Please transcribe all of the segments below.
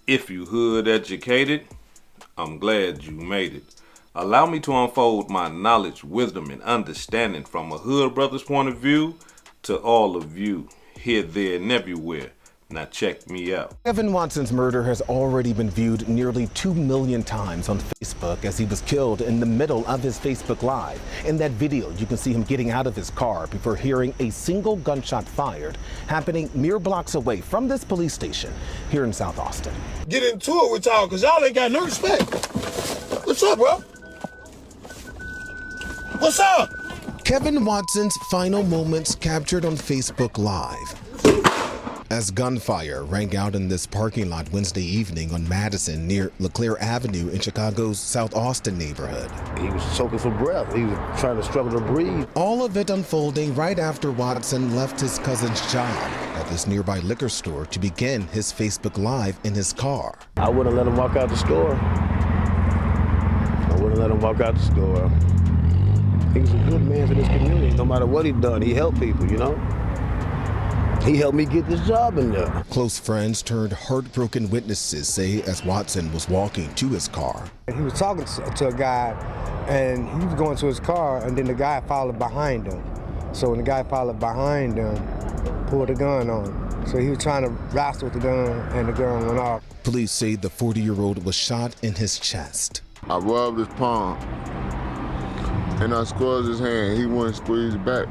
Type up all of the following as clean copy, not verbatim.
If you hood educated, I'm glad you made it. Allow me to unfold my knowledge, wisdom, and understanding from a hood brother's point of view to all of you, here, there, and everywhere. Now check me out. Kevin Watson's murder has already been viewed nearly 2 million times on Facebook as he was killed in the middle of his Facebook Live. In that video, you can see him getting out of his car before hearing a single gunshot fired, happening mere blocks away from this police station here in South Austin. Get into it with y'all, because y'all ain't got no respect. What's up, bro? What's up? Kevin Watson's final moments captured on Facebook Live as gunfire rang out in this parking lot Wednesday evening on Madison near LeClaire Avenue in Chicago's South Austin neighborhood. He was choking for breath. He was trying to struggle to breathe. All of it unfolding right after Watson left his cousin's job at this nearby liquor store to begin his Facebook Live in his car. I wouldn't let him walk out the store. He's a good man for this community. No matter what he done, he helped people, you know? He helped me get this job in there. Close friends turned heartbroken witnesses say as Watson was walking to his car. He was talking to a guy, and he was going to his car, and then the guy followed behind him. So when the guy followed behind him, pulled a gun on him. So he was trying to wrestle with the gun, and the gun went off. Police say the 40-year-old was shot in his chest. I rubbed his palm, and I squeezed his hand. He wouldn't squeeze back.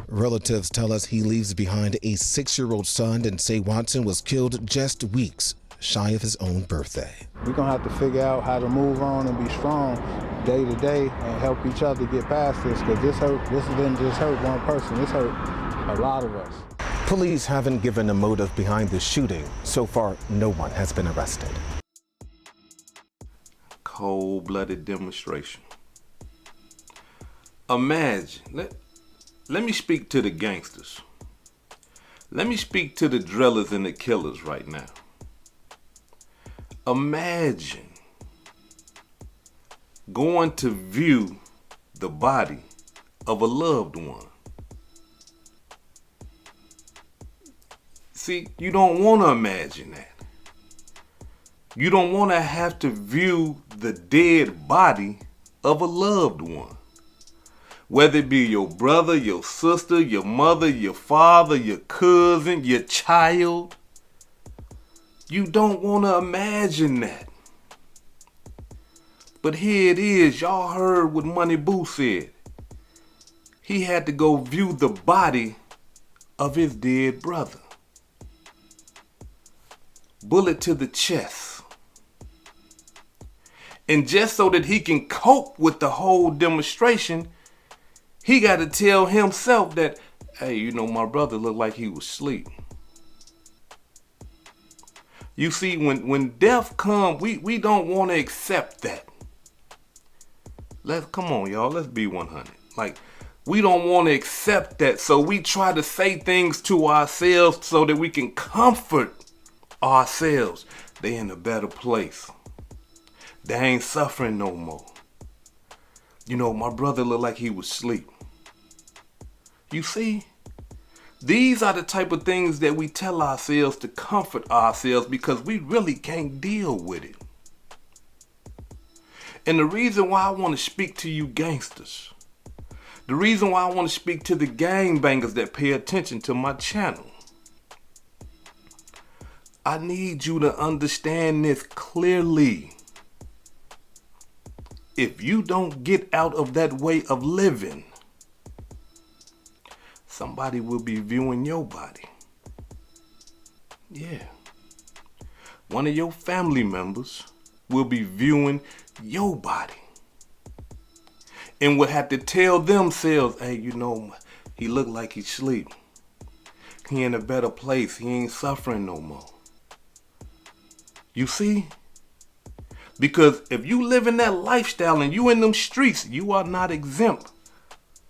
Relatives tell us he leaves behind a 6-year-old son and say Watson was killed just weeks shy of his own birthday. We're gonna have to figure out how to move on and be strong day to day and help each other get past this, because this didn't just hurt one person, this hurt a lot of us. Police haven't given a motive behind the shooting. So far, no one has been arrested. Cold-blooded demonstration. Imagine, let me speak to the gangsters. Let me speak to the drillers and the killers right now. Imagine going to view the body of a loved one. See, you don't want to imagine that. You don't want to have to view the dead body of a loved one. Whether it be your brother, your sister, your mother, your father, your cousin, your child. You don't want to imagine that. But here it is. Y'all heard what MoneyBoo said. He had to go view the body of his dead brother. Bullet to the chest. And just so that he can cope with the whole demonstration, he got to tell himself that, hey, you know, my brother looked like he was asleep. You see, when death comes, we don't want to accept that. Come on, y'all, let's be 100. Like, we don't want to accept that, so we try to say things to ourselves so that we can comfort ourselves. They in a better place. They ain't suffering no more. You know, my brother looked like he was asleep. You see, these are the type of things that we tell ourselves to comfort ourselves because we really can't deal with it. And the reason why I want to speak to you gangsters, the reason why I want to speak to the gangbangers that pay attention to my channel, I need you to understand this clearly. If you don't get out of that way of living, somebody will be viewing your body. Yeah. One of your family members will be viewing your body. And will have to tell themselves, hey, you know, he look like he's asleep. He in a better place. He ain't suffering no more. You see? Because if you live in that lifestyle and you in them streets, you are not exempt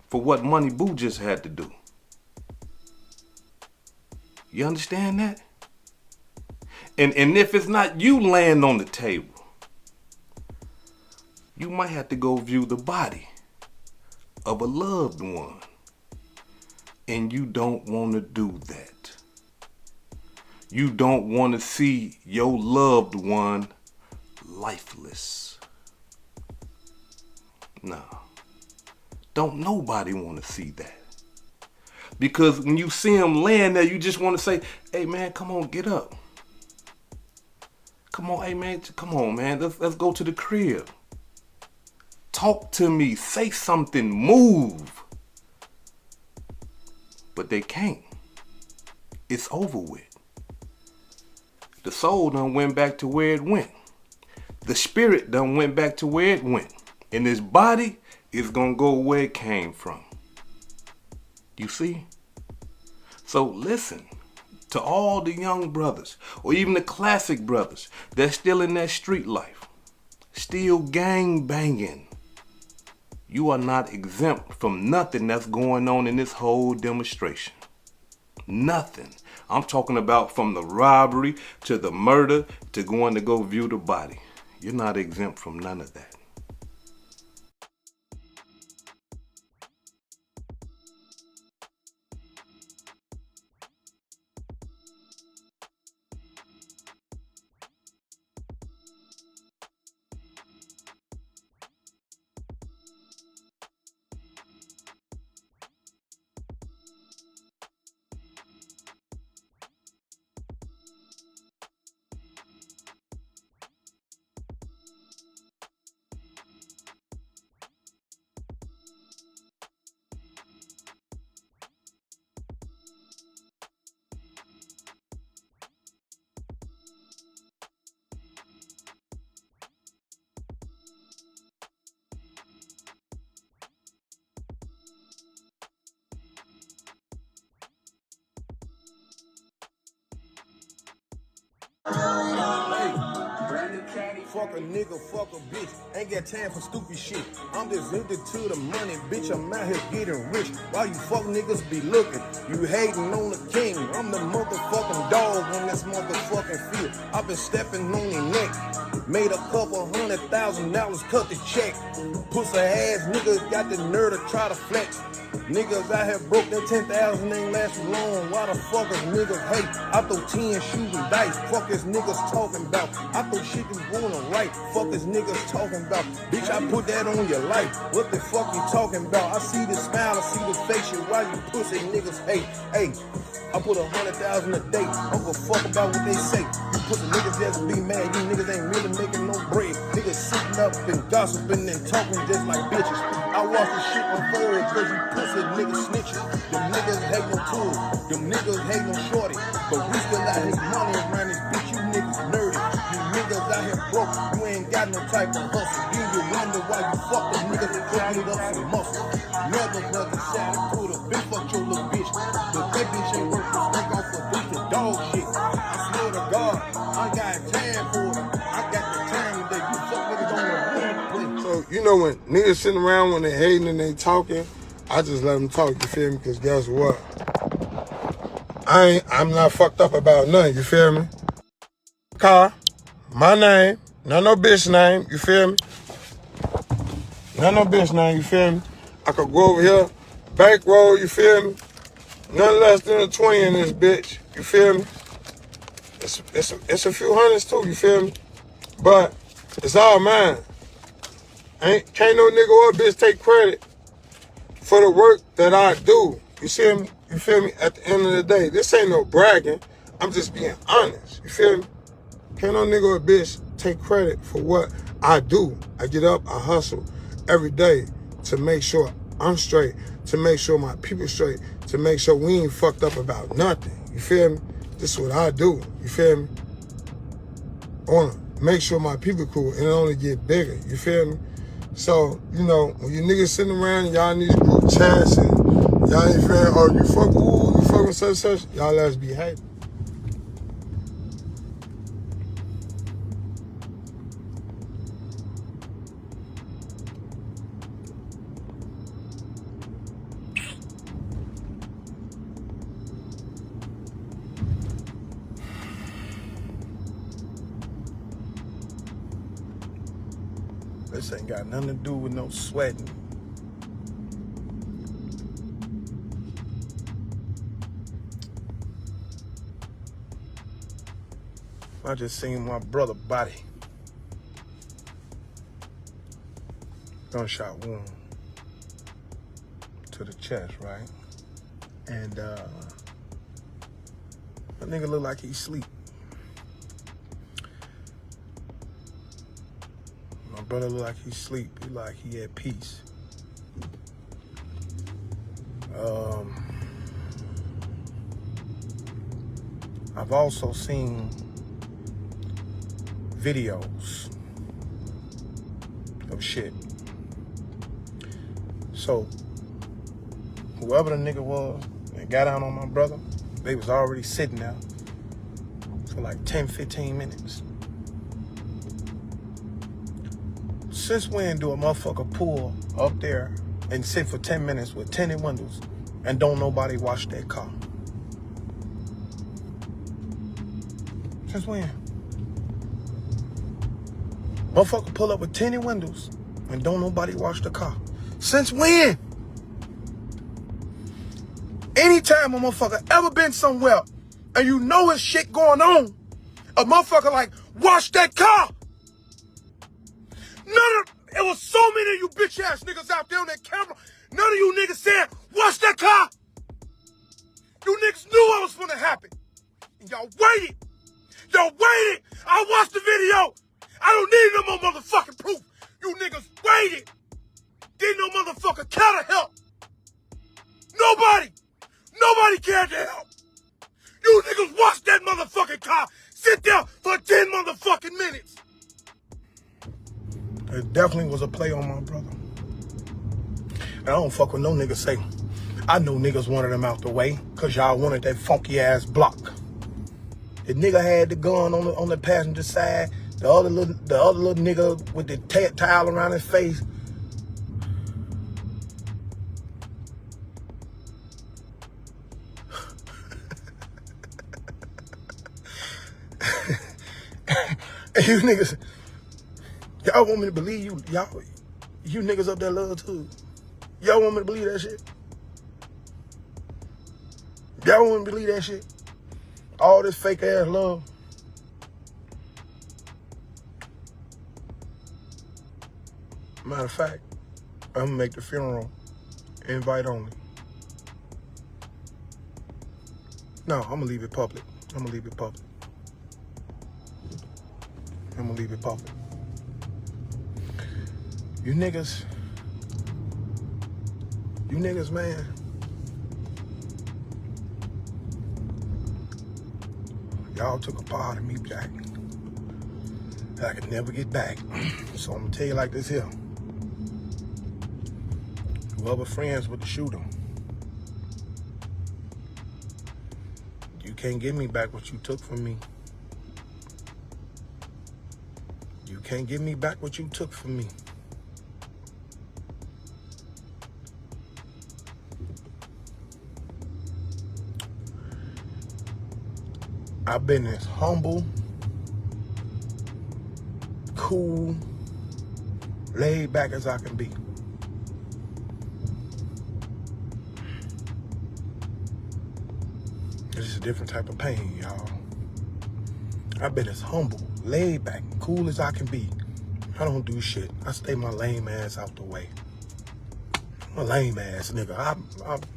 for what MoneyBoo just had to do. You understand that? And if it's not you laying on the table, you might have to go view the body of a loved one. And you don't want to do that. You don't want to see your loved one lifeless. No. Don't nobody want to see that. Because when you see him laying there, you just want to say, hey man, come on, get up. Come on, hey man, come on, man. Let's go to the crib. Talk to me, say something, move. But they can't. It's over with. The soul done went back to where it went. The spirit done went back to where it went. And this body is gonna go where it came from. You see? So listen to all the young brothers, or even the classic brothers that's still in that street life, still gang banging. You are not exempt from nothing that's going on in this whole demonstration. Nothing. I'm talking about from the robbery to the murder to going to go view the body. You're not exempt from none of that. Fuck a nigga, fuck a bitch. Ain't got time for stupid shit. I'm just into to the money, bitch. I'm out here getting rich. While you fuck niggas be looking, you hating on the king. I'm the motherfucking dog in this motherfucking field. I've been stepping on your neck. Made a couple $100,000, cut the check. Pussy ass niggas got the nerve to try to flex. Niggas out here broke, that 10,000 ain't last long. Why the fuck is niggas hate? I throw 10 shooting dice. Fuck is niggas talking about? I throw shit that's going right. Fuck is niggas talking about? Bitch, I put that on your life. What the fuck you talking about? I see the smile, I see the face. Why you pussy niggas hate? Hey, I put 100,000 a day. I don't give a fuck about what they say. You pussy niggas just be mad. You niggas ain't really making no bread. Niggas sitting up and gossiping and talking just like bitches. I watch the shit unfold cause you pussy niggas snitching. Them niggas hate no tools. Them niggas hate no shorty. But we still out here money around this bitch. You niggas nerdy. You niggas out here broke. You ain't got no type of hustle. Then you wonder why you fuck them niggas and go get up some muscle. Never brother shot a Buddha. Been fuck your little bitch. But that bitch ain't worth to break off a bitch of dog shit. I swear to God, I got time for it. I got the time today. You fuck niggas on the road. So, you know, when niggas sitting around when they hating and they talking, I just let them talk, you feel me? Because guess what? I'm not fucked up about nothing, you feel me? Car, my name, not no bitch name, you feel me? Not no bitch name, you feel me? I could go over here, bankroll, you feel me? Nothing less than a 20 in this bitch, you feel me? It's a few hundreds too, you feel me? But it's all mine. Can't no nigga or bitch take credit for the work that I do. You see me? You feel me? At the end of the day, this ain't no bragging. I'm just being honest. You feel me? Can't no nigga or bitch take credit for what I do. I get up, I hustle every day to make sure I'm straight, to make sure my people straight, to make sure we ain't fucked up about nothing. You feel me? This is what I do. You feel me? I wanna make sure my people cool and it only get bigger. You feel me? So, you know, when you niggas sitting around, y'all in these group chats and y'all ain't feeling, oh, you fuck with such, y'all let's be hating. This ain't got nothing to do with no sweating. I just seen my brother body. Gunshot wound to the chest, right? And that nigga look like he sleep. My brother look like he sleep. He like he at peace. I've also seen videos of shit. So whoever the nigga was that got out on my brother, they was already sitting there for like 10, 15 minutes. Since when do a motherfucker pull up there and sit for 10 minutes with tinted windows and don't nobody wash their car? Since when? Motherfucker pull up with tinted windows and don't nobody wash the car. Since when? Anytime a motherfucker ever been somewhere and you know it's shit going on, a motherfucker like, wash that car. It was so many of you bitch ass niggas out there on that camera. None of you niggas said, wash that car. You niggas knew what was gonna happen. And y'all waited. Y'all waited. I watched the video. I don't need no more motherfucking proof. You niggas waited. Didn't no motherfucker care to help. Nobody cared to help. You niggas watched that motherfucking car sit there for 10 motherfucking minutes. It definitely was a play on my brother. And I don't fuck with no niggas say, I know niggas wanted him out the way because y'all wanted that funky ass block. The nigga had the gun on the passenger side. The other little nigga with the towel around his face. And you niggas, y'all want me to believe you niggas up there love too. Y'all want me to believe that shit? Y'all want me to believe that shit? All this fake ass love. Matter of fact, I'm gonna make the funeral invite only. No, I'm gonna leave it public. I'm gonna leave it public. You niggas, man. Y'all took a part of me back that I could never get back. So I'm gonna tell you like this here. Whoever friends with the shooter, you can't give me back what you took from me. You can't give me back what you took from me. I've been as humble, cool, laid back as I can be. It's just a different type of pain, y'all. I've been as humble, laid back, cool as I can be. I don't do shit. I stay my lame ass out the way. I'm a lame ass nigga. I'm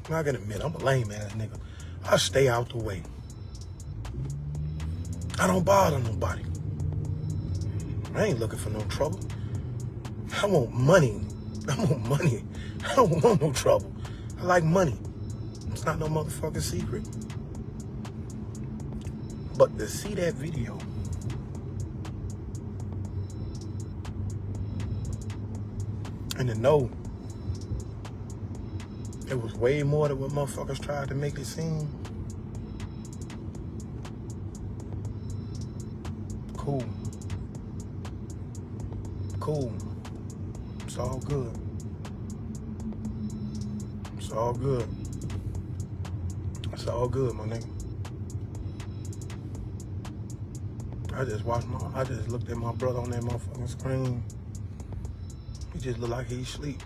not gonna admit I'm a lame ass nigga. I stay out the way. I don't bother nobody. I ain't looking for no trouble. I want money. I don't want no trouble. I like money. It's not no motherfucking secret. But to see that video, and to know it was way more than what motherfuckers tried to make it seem. Cool. It's all good. It's all good. It's all good, my nigga. I just looked at my brother on that motherfucking screen. He just looked like he sleep.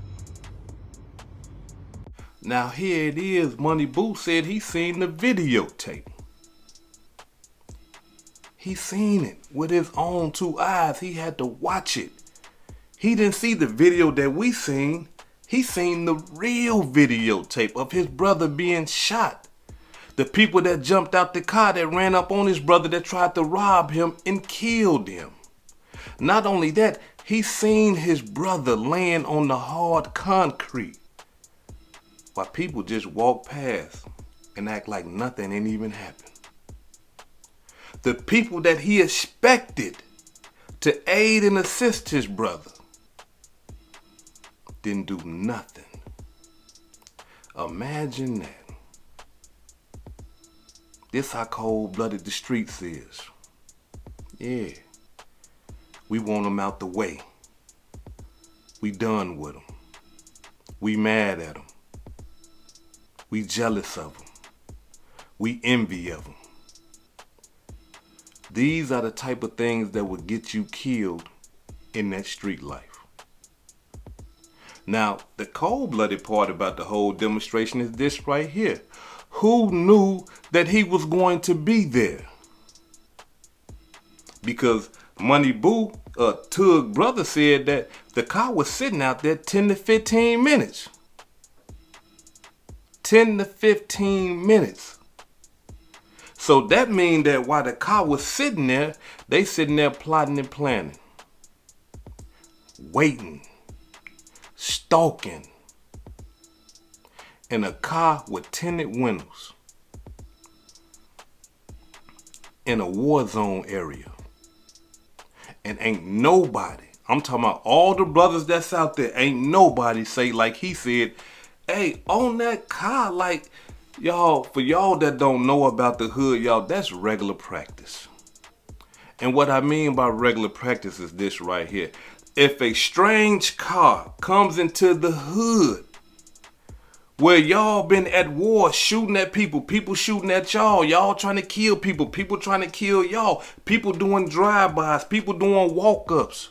Now here it is. MoneyBoo said he seen the videotape. He seen it with his own 2 eyes. He had to watch it. He didn't see the video that we seen. He seen the real videotape of his brother being shot. The people that jumped out the car that ran up on his brother that tried to rob him and killed him. Not only that, he seen his brother laying on the hard concrete while people just walk past and act like nothing ain't even happened. The people that he expected to aid and assist his brother didn't do nothing. Imagine that. This how cold-blooded the streets is. Yeah. We want them out the way. We done with them. We mad at them. We jealous of them. We envy of them. These are the type of things that will get you killed in that street life. Now, the cold-blooded part about the whole demonstration is this right here. Who knew that he was going to be there? Because MoneyBoo, Tugg brother, said that the car was sitting out there 10 to 15 minutes. 10 to 15 minutes. So that means that while the car was sitting there, they sitting there plotting and planning. Waiting. Stalking. In a car with tinted windows. In a war zone area. And ain't nobody, I'm talking about all the brothers that's out there, ain't nobody say like he said, hey, on that car, like, y'all, for y'all that don't know about the hood, y'all, that's regular practice. And what I mean by regular practice is this right here. If a strange car comes into the hood where y'all been at war shooting at people, people shooting at y'all, y'all trying to kill people, people trying to kill y'all, people doing drive-bys, people doing walk-ups.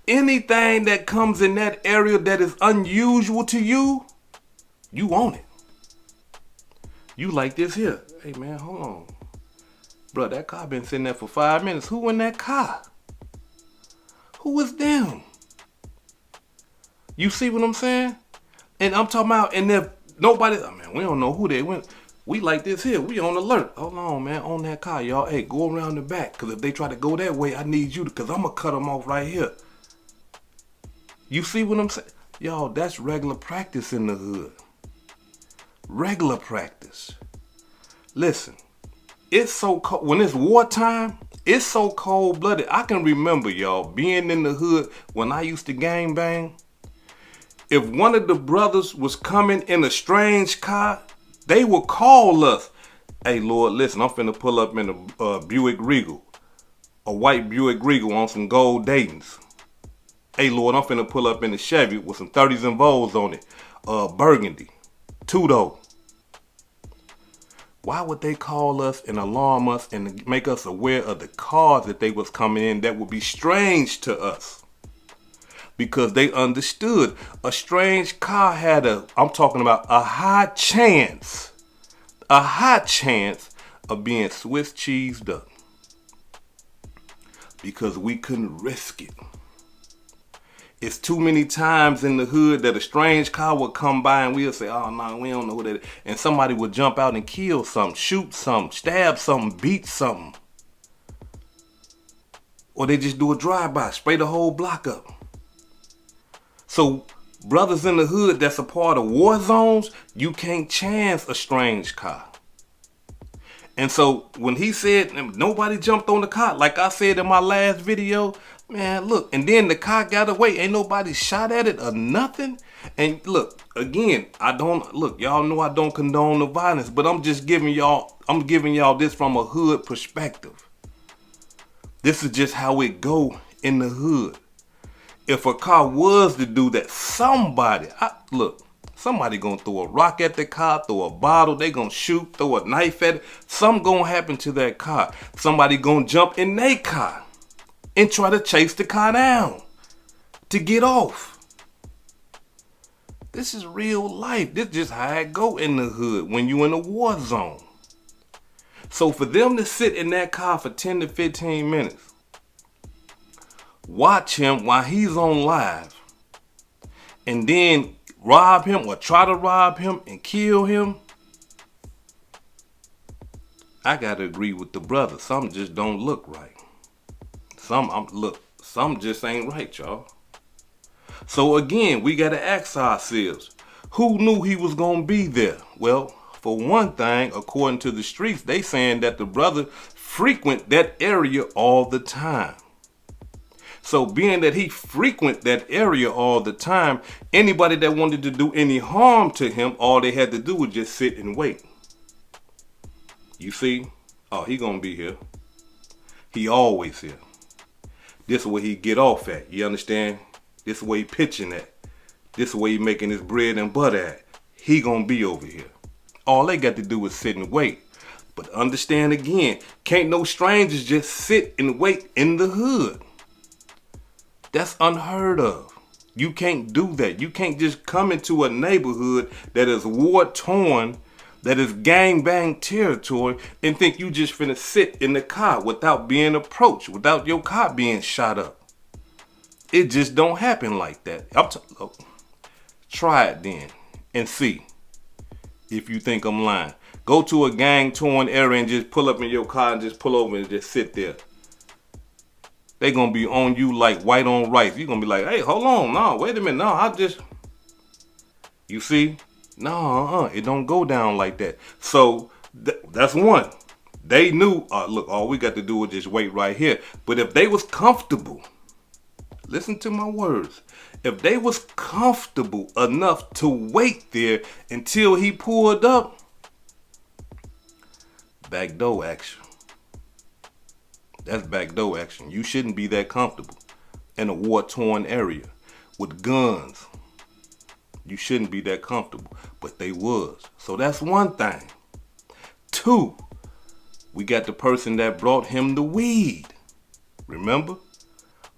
Anything that comes in that area that is unusual to you, you own it. You like this here. Hey man, hold on. Bro, that car been sitting there for 5 minutes. Who in that car? Who is them? You see what I'm saying? And I'm talking about, and if nobody, oh man, we don't know who they went. We like this here. We on alert. Hold on, man. On that car, y'all. Hey, go around the back. Because if they try to go that way, I need you to, because I'm going to cut them off right here. You see what I'm saying? Y'all, that's regular practice in the hood. Regular practice. Listen, it's so cold. When it's wartime, it's so cold-blooded. I can remember, y'all, being in the hood when I used to gang bang. If one of the brothers was coming in a strange car, they would call us. Hey, Lord, listen, I'm finna pull up in a Buick Regal. A white Buick Regal on some gold Daytons. Hey, Lord, I'm finna pull up in a Chevy with some 30s and Vols on it. Burgundy. Two-door. Why would they call us and alarm us and make us aware of the cars that they was coming in that would be strange to us? Because they understood a strange car had I'm talking about a high chance of being Swiss cheesed up. Because we couldn't risk it. It's too many times in the hood that a strange car would come by and we'll say, oh no, we don't know who that is. And somebody would jump out and kill something, shoot something, stab something, beat something. Or they just do a drive-by, spray the whole block up. So brothers in the hood that's a part of war zones, you can't chance a strange car. And so when he said nobody jumped on the car, like I said in my last video, man, look, and then the car got away. Ain't nobody shot at it or nothing. And look, again, y'all know I don't condone the violence, but I'm giving y'all this from a hood perspective. This is just how it go in the hood. If a car was to do that, somebody gonna throw a rock at the car, throw a bottle, they gonna shoot, throw a knife at it. Something gonna happen to that car. Somebody gonna jump in their car and try to chase the car down to get off. This is real life. This is just how it go in the hood when you in a war zone. So for them to sit in that car for 10 to 15 minutes, watch him while he's on live, and then rob him or try to rob him and kill him, I gotta agree with the brother. Some just don't look right. Some just ain't right, y'all. So again, we gotta ask ourselves, who knew he was gonna be there? Well, for one thing, according to the streets, they saying that the brother frequent that area all the time. So being that he frequent that area all the time, anybody that wanted to do any harm to him, all they had to do was just sit and wait. You see? Oh, he gonna be here. He always here. This is where he get off at. You understand? This is where he pitching at. This is where he making his bread and butter at. He gonna be over here. All they got to do is sit and wait. But understand again, can't no strangers just sit and wait in the hood. That's unheard of. You can't do that. You can't just come into a neighborhood that is war-torn, that is gang-bang territory, and think you just finna sit in the car without being approached, without your car being shot up. It just don't happen like that. Try it then and see if you think I'm lying. Go to a gang-torn area and just pull up in your car and just pull over and just sit there. They gonna be on you like white on rice. You gonna be like, hey, hold on, no, wait a minute, no, you see? No, it don't go down like that. So that's one. They knew, look, all we got to do is just wait right here. But if they was comfortable, listen to my words, if they was comfortable enough to wait there until he pulled up, backdoor action. That's backdoor action. You shouldn't be that comfortable in a war-torn area with guns. You shouldn't be that comfortable, but they was. So that's one thing. Two, we got the person that brought him the weed. Remember?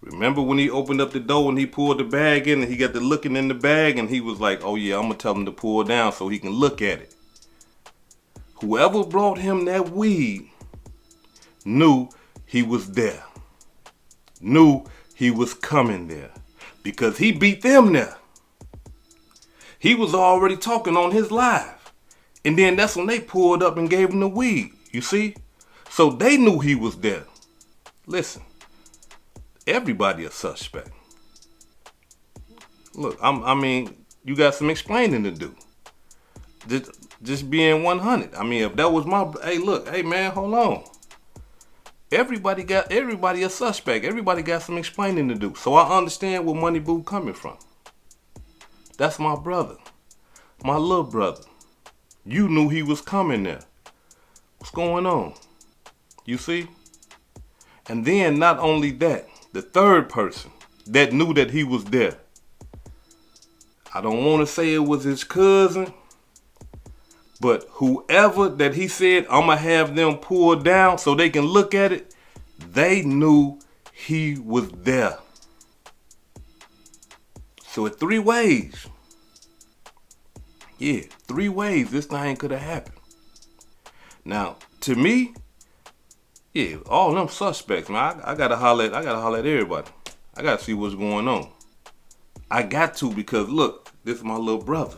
Remember when he opened up the door and he pulled the bag in and he got the looking in the bag and he was like, oh yeah, I'm going to tell him to pull down so he can look at it. Whoever brought him that weed knew he was there. Knew he was coming there. Because he beat them there. He was already talking on his live. And then that's when they pulled up and gave him the weed. You see? So they knew he was there. Listen. Everybody a suspect. Look, I mean, you got some explaining to do. Just being 100. I mean, if that was my, hey, look, hey man, hold on. Everybody a suspect. Everybody got some explaining to do. So I understand where MoneyBoo coming from. That's my brother. My little brother. You knew he was coming there. What's going on? You see? And then not only that, the third person that knew that he was there. I don't want to say it was his cousin, but whoever that he said, I'm going to have them pulled down so they can look at it, they knew he was there. So in 3 ways, yeah, 3 ways this thing could have happened. Now, to me, yeah, all them suspects, man, I gotta holler at everybody. I gotta see what's going on. I got to, because look, this is my little brother.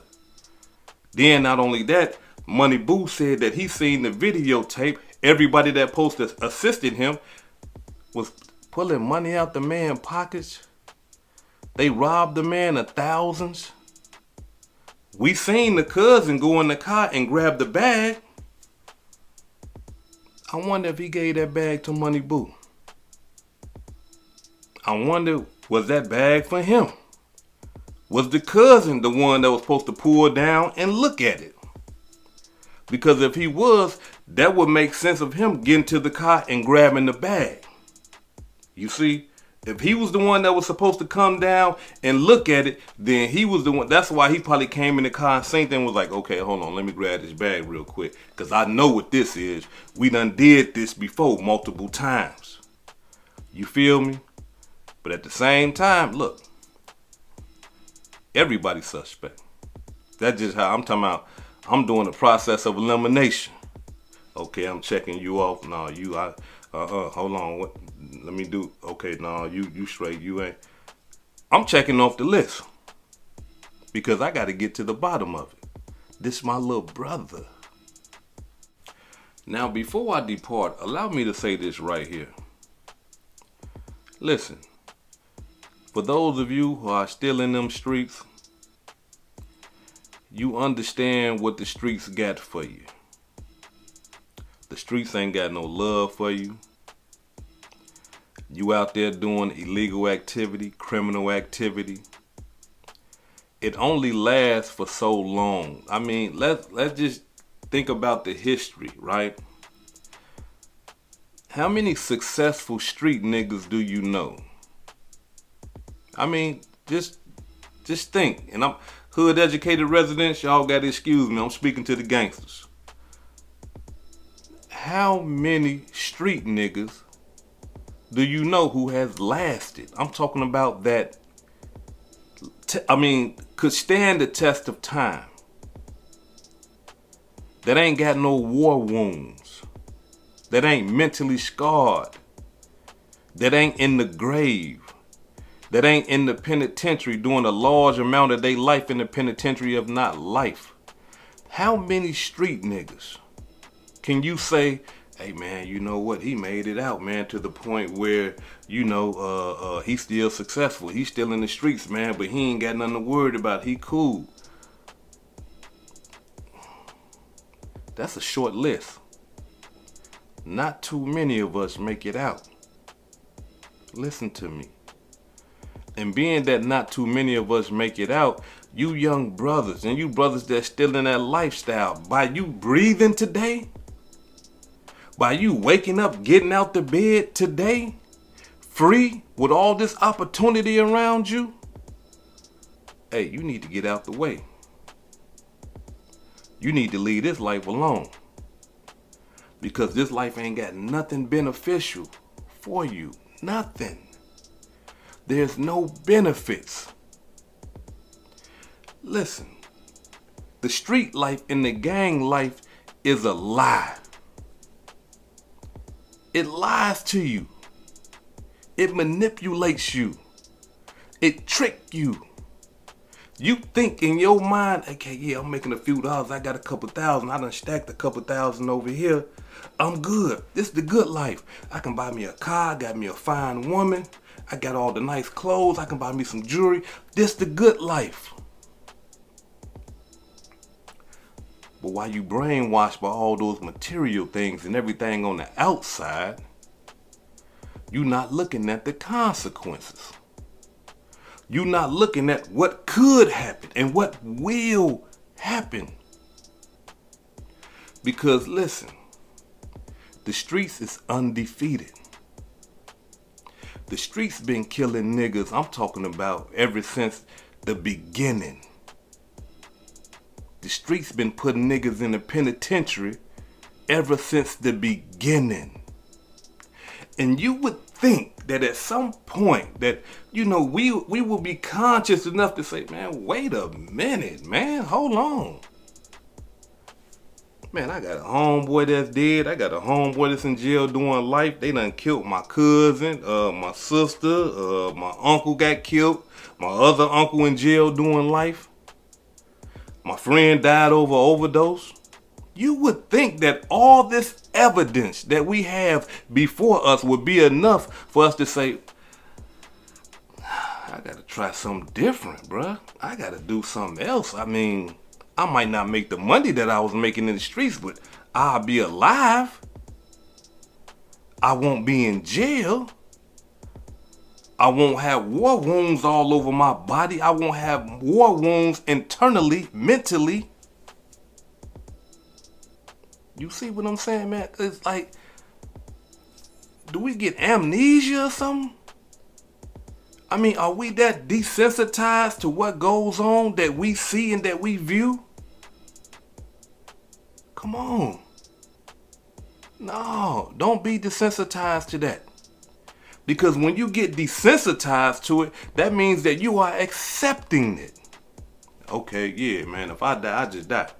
Then not only that, MoneyBoo said that he seen the videotape. Everybody that posted assisted him was pulling money out the man's pockets. They robbed the man of thousands. We seen the cousin go in the car and grab the bag. I wonder if he gave that bag to MoneyBoo. I wonder, was that bag for him? Was the cousin the one that was supposed to pull down and look at it? Because if he was, that would make sense of him getting to the car and grabbing the bag. You see, if he was the one that was supposed to come down and look at it, then he was the one. That's why he probably came in the car and same thing was like, okay, hold on, let me grab this bag real quick. Because I know what this is. We done did this before multiple times. You feel me? But at the same time, look, everybody's suspect. That's just how I'm talking about. I'm doing the process of elimination. Okay, I'm checking you off. No, hold on. What? Let me do. Okay, no, you straight. You ain't. I'm checking off the list because I got to get to the bottom of it. This my little brother. Now, before I depart, allow me to say this right here. Listen, for those of you who are still in them streets, you understand what the streets got for you. The streets ain't got no love for you. You out there doing illegal activity, criminal activity. It only lasts for so long. I mean, let's just think about the history, right? How many successful street niggas do you know? I mean, just think. And I'm hood educated residents, y'all gotta excuse me, I'm speaking to the gangsters. How many street niggas do you know who has lasted? I'm talking about that, could stand the test of time. That ain't got no war wounds. That ain't mentally scarred. That ain't in the grave. That ain't in the penitentiary doing a large amount of their life in the penitentiary of not life. How many street niggas can you say, hey man, you know what? He made it out, man, to the point where, he's still successful. He's still in the streets, man, but he ain't got nothing to worry about. He cool. That's a short list. Not too many of us make it out. Listen to me. And being that not too many of us make it out, you young brothers and you brothers that's still in that lifestyle, by you breathing today, by you waking up, getting out the bed today, free with all this opportunity around you, hey, you need to get out the way. You need to leave this life alone. Because this life ain't got nothing beneficial for you. Nothing. There's no benefits. Listen, the street life and the gang life is a lie. It lies to you. It manipulates you. It tricks you. You think in your mind, okay, yeah, I'm making a few dollars. I got a couple thousand. I done stacked a couple thousand over here. I'm good. This is the good life. I can buy me a car. Got me a fine woman. I got all the nice clothes. I can buy me some jewelry. This the good life. But while you brainwashed by all those material things and everything on the outside, you're not looking at the consequences. You're not looking at what could happen and what will happen. Because listen, the streets is undefeated. The streets been killing niggas, I'm talking about ever since the beginning. The streets been putting niggas in the penitentiary ever since the beginning. And you would think that at some point that, we will be conscious enough to say, man, wait a minute, man, hold on. Man, I got a homeboy that's dead. I got a homeboy that's in jail doing life. They done killed my cousin, my sister, my uncle got killed. My other uncle in jail doing life. My friend died over overdose. You would think that all this evidence that we have before us would be enough for us to say, I gotta try something different, bruh. I gotta do something else. I mean, I might not make the money that I was making in the streets, but I'll be alive. I won't be in jail. I won't have war wounds all over my body. I won't have war wounds internally, mentally. You see what I'm saying, man? It's like, do we get amnesia or something? I mean, are we that desensitized to what goes on that we see and that we view? Come on. No, don't be desensitized to that. Because when you get desensitized to it, that means that you are accepting it. Okay, yeah, man, if I die, I just die.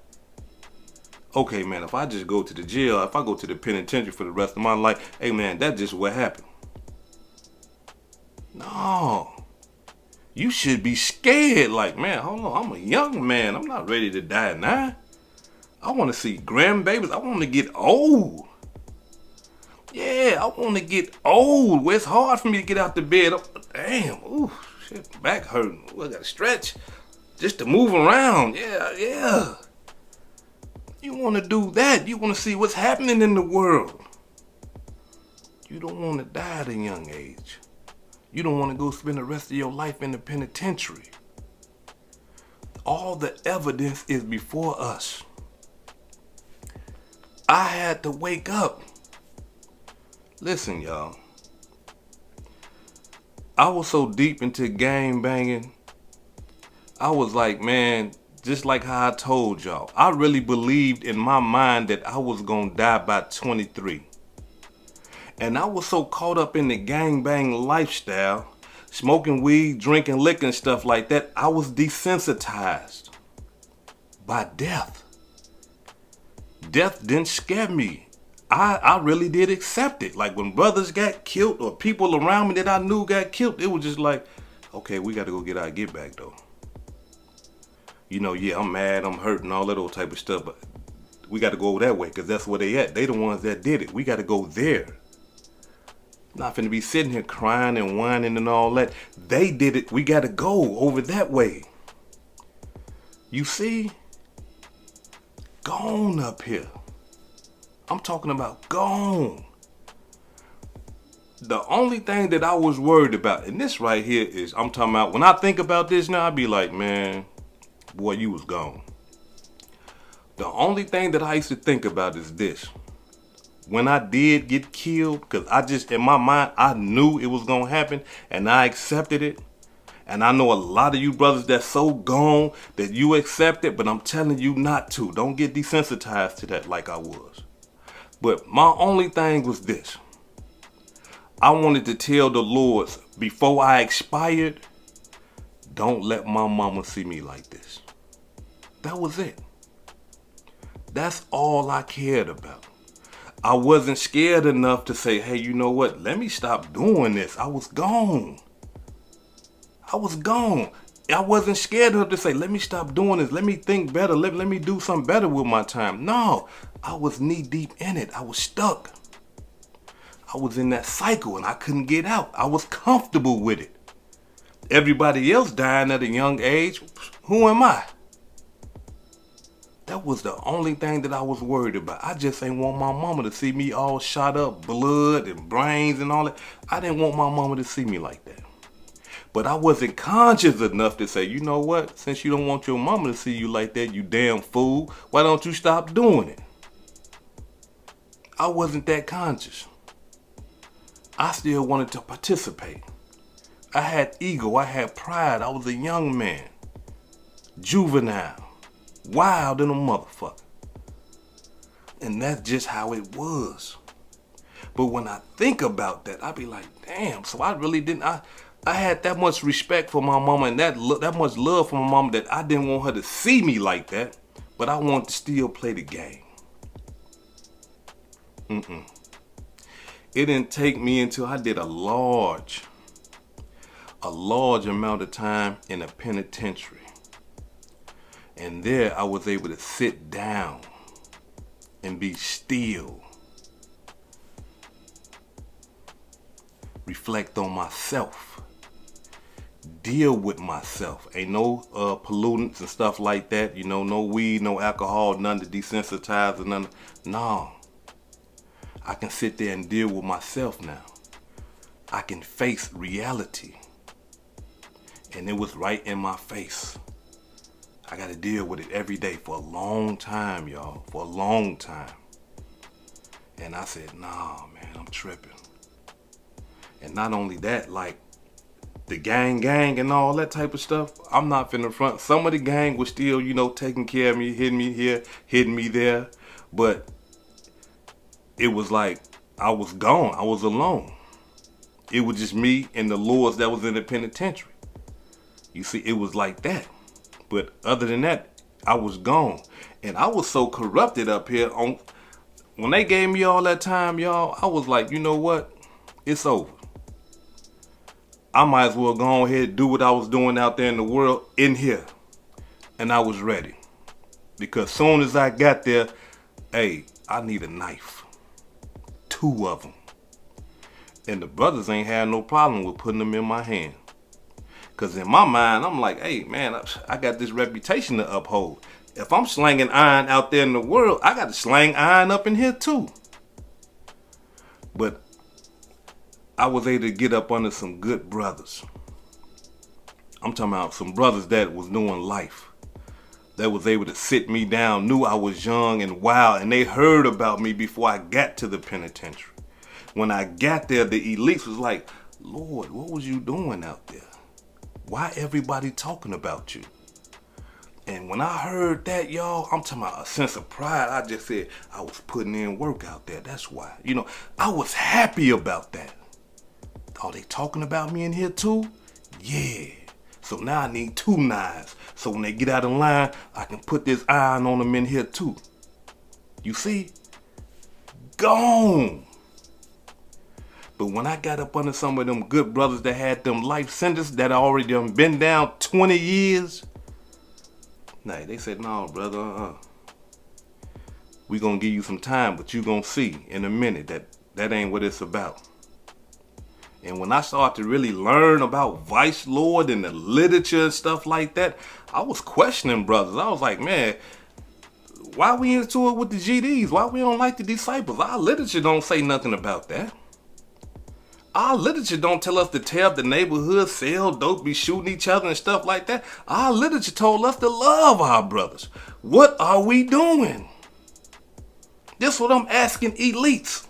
okay, man, if I just go to the jail, if I go to the penitentiary for the rest of my life, hey, man, that's just what happened. No. You should be scared. Like, man, hold on, I'm a young man. I'm not ready to die now. I want to see grandbabies. I want to get old. Yeah, I want to get old. Where it's hard for me to get out the bed. Damn, ooh, shit, back hurting. Ooh, I got to stretch just to move around. Yeah. You want to do that. You want to see what's happening in the world. You don't want to die at a young age. You don't want to go spend the rest of your life in the penitentiary. All the evidence is before us. I had to wake up. Listen, y'all. I was so deep into gang banging. I was like, man, just like how I told y'all, I really believed in my mind that I was going to die by 23. And I was so caught up in the gangbang lifestyle, smoking weed, drinking liquor and stuff like that, I was desensitized by death. Death didn't scare me. I really did accept it. Like when brothers got killed or people around me that I knew got killed, it was just like, okay, we got to go get our get back though. You know, yeah, I'm mad, I'm hurt and all that old type of stuff, but we got to go that way because that's where they at. They the ones that did it. We got to go there. Not finna be sitting here crying and whining and all that. They did it. We gotta go over that way. You see? Gone up here. I'm talking about gone. The only thing that I was worried about, and this right here is, I'm talking about, when I think about this now, I be like, man, boy, you was gone. The only thing that I used to think about is this. When I did get killed, because I just, in my mind, I knew it was going to happen and I accepted it. And I know a lot of you brothers that's so gone that you accept it, but I'm telling you not to. Don't get desensitized to that like I was. But my only thing was this. I wanted to tell the Lords before I expired, don't let my mama see me like this. That was it. That's all I cared about. I wasn't scared enough to say, hey, you know what? Let me stop doing this. I was gone. I wasn't scared enough to say, let me stop doing this. Let me think better. Let me do something better with my time. No, I was knee deep in it. I was stuck. I was in that cycle and I couldn't get out. I was comfortable with it. Everybody else dying at a young age. Who am I? That was the only thing that I was worried about. I just ain't want my mama to see me all shot up, blood and brains and all that. I didn't want my mama to see me like that. But I wasn't conscious enough to say, you know what? Since you don't want your mama to see you like that, you damn fool, why don't you stop doing it? I wasn't that conscious. I still wanted to participate. I had ego. I had pride. I was a young man. Juvenile. Wild in a motherfucker. And that's just how it was. But when I think about that, I be like, damn, so I really didn't, I had that much respect for my mama and that much love for my mama that I didn't want her to see me like that, but I wanted to still play the game. It didn't take me until I did a large amount of time in a penitentiary. And there I was able to sit down and be still. Reflect on myself. Deal with myself. Ain't no pollutants and stuff like that. You know, no weed, no alcohol, none to desensitize or none. No. I can sit there and deal with myself now. I can face reality. And it was right in my face. I got to deal with it every day for a long time, y'all. For a long time. And I said, nah, man, I'm tripping. And not only that, like the gang and all that type of stuff, I'm not finna front. Some of the gang was still, you know, taking care of me, hitting me here, hitting me there. But it was like I was gone. I was alone. It was just me and the Lords that was in the penitentiary. You see, it was like that. But other than that, I was gone. And I was so corrupted up here on when they gave me all that time, y'all, I was like, you know what? It's over. I might as well go ahead and do what I was doing out there in the world in here. And I was ready. Because soon as I got there, hey, I need a knife. 2 of them. And the brothers ain't had no problem with putting them in my hand. Because in my mind, I'm like, hey, man, I got this reputation to uphold. If I'm slanging iron out there in the world, I got to slang iron up in here too. But I was able to get up under some good brothers. I'm talking about some brothers that was doing life. That was able to sit me down, knew I was young and wild, and they heard about me before I got to the penitentiary. When I got there, the elites was like, Lord, what was you doing out there? Why everybody talking about you? And when I heard that, y'all, I'm talking about a sense of pride. I just said I was putting in work out there. That's why. You know, I was happy about that. Are they talking about me in here too? Yeah. So now I need 2 knives. So when they get out of line, I can put this iron on them in here too. You see? Gone. But when I got up under some of them good brothers that had them life sentences that already done been down 20 years, nah, they said, no, brother, we gonna give you some time, but you gonna see in a minute that ain't what it's about. And when I started to really learn about Vice Lord and the literature and stuff like that, I was questioning brothers. I was like, man, why we into it with the GDs? Why we don't like the disciples? Our literature don't say nothing about that. Our literature don't tell us to tear up the neighborhood, sell dope, be shooting each other and stuff like that. Our literature told us to love our brothers. What are we doing? This is what I'm asking elites.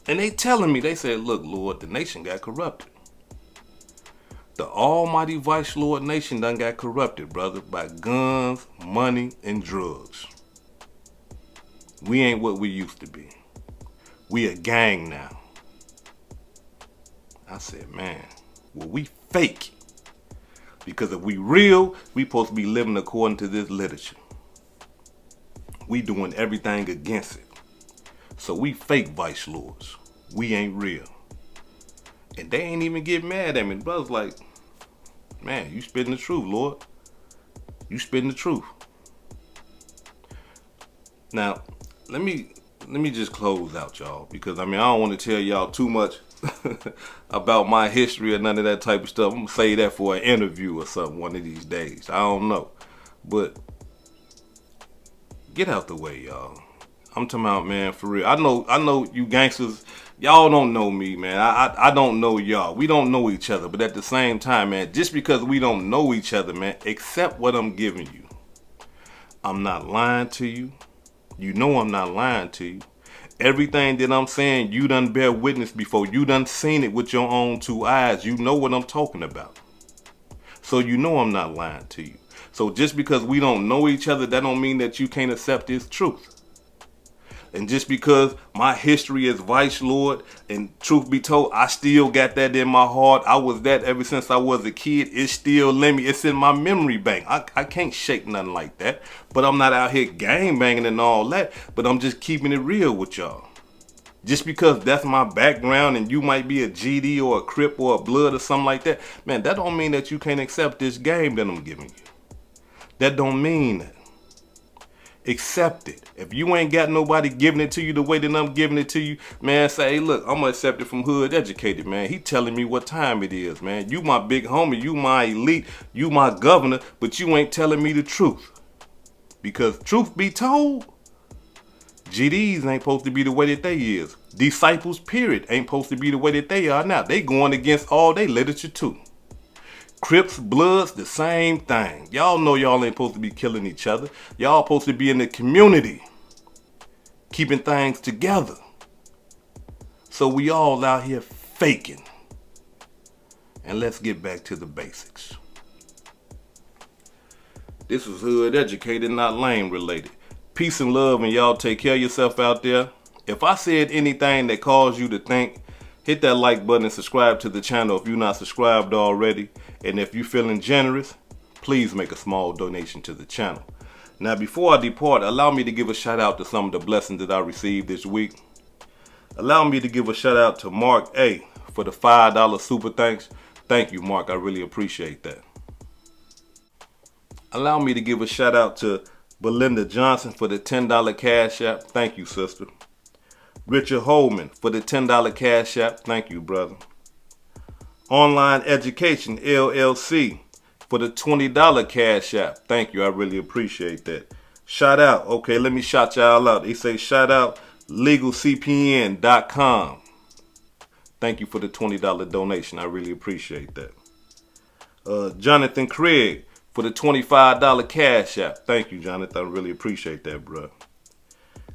And they telling me, they said, look, Lord, the nation got corrupted. The almighty Vice Lord nation done got corrupted, brother, by guns, money, and drugs. We ain't what we used to be. We a gang now. I said, man, well, we fake. Because if we real, we supposed to be living according to this literature. We doing everything against it. So we fake Vice Lords. We ain't real. And they ain't even get mad at me. The brother's like, man, you spitting the truth, Lord. You spitting the truth. Now, let me just close out, y'all. Because, I don't want to tell y'all too much about my history or none of that type of stuff. I'm going to say that for an interview or something one of these days. I don't know. But get out the way, y'all. I'm talking about, man, for real. I know you gangsters, y'all don't know me, man. I don't know y'all. We don't know each other. But at the same time, man, just because we don't know each other, man, accept what I'm giving you. I'm not lying to you. You know I'm not lying to you. Everything that I'm saying, you done bear witness before. You done seen it with your own 2 eyes. You know what I'm talking about. So you know I'm not lying to you. So just because we don't know each other, that don't mean that you can't accept this truth. And just because my history is Vice Lord, and truth be told, I still got that in my heart. I was that ever since I was a kid. It's still in me. It's in my memory bank. I can't shake nothing like that. But I'm not out here gang banging and all that. But I'm just keeping it real with y'all. Just because that's my background and you might be a GD or a Crip or a Blood or something like that, man, that don't mean that you can't accept this game that I'm giving you. That don't mean that. Accept it. If you ain't got nobody giving it to you the way that I'm giving it to you, man, say, hey, look, I'm gonna accept it from Hood Educated, man. He telling me what time it is, man. You my big homie, you my elite, you my governor, but you ain't telling me the truth. Because truth be told, GDs ain't supposed to be the way that they is. Disciples, period, ain't supposed to be the way that they are now. They going against all they literature too. Crips, Bloods, the same thing. Y'all know y'all ain't supposed to be killing each other. Y'all supposed to be in the community, keeping things together. So we all out here faking. And let's get back to the basics. This was Hood Educated, not lame related. Peace and love, and y'all take care of yourself out there. If I said anything that caused you to think, hit that like button and subscribe to the channel if you're not subscribed already. And if you're feeling generous, please make a small donation to the channel. Now, before I depart, allow me to give a shout out to some of the blessings that I received this week. Allow me to give a shout out to Mark A for the $5 super thanks. Thank you, Mark. I really appreciate that. Allow me to give a shout out to Belinda Johnson for the $10 cash app. Thank you, sister. Richard Holman for the $10 cash app. Thank you, brother. Online Education LLC for the $20 cash app. Thank you. I really appreciate that. Shout out. Okay, let me shout y'all out. They say shout out LegalCPN.com. Thank you for the $20 donation. I really appreciate that. Jonathan Craig for the $25 cash app. Thank you, Jonathan. I really appreciate that, bro.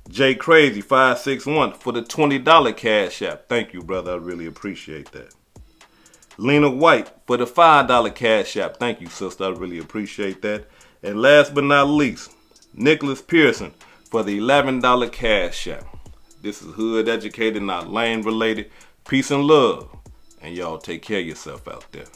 Jay Crazy 561 for the $20 cash app. Thank you, brother. I really appreciate that. Lena White for the $5 cash app. Thank you, sister. I really appreciate that. And last but not least, Nicholas Pearson for the $11 cash app. This is hood educated, not lane related. Peace and love. And y'all take care of yourself out there.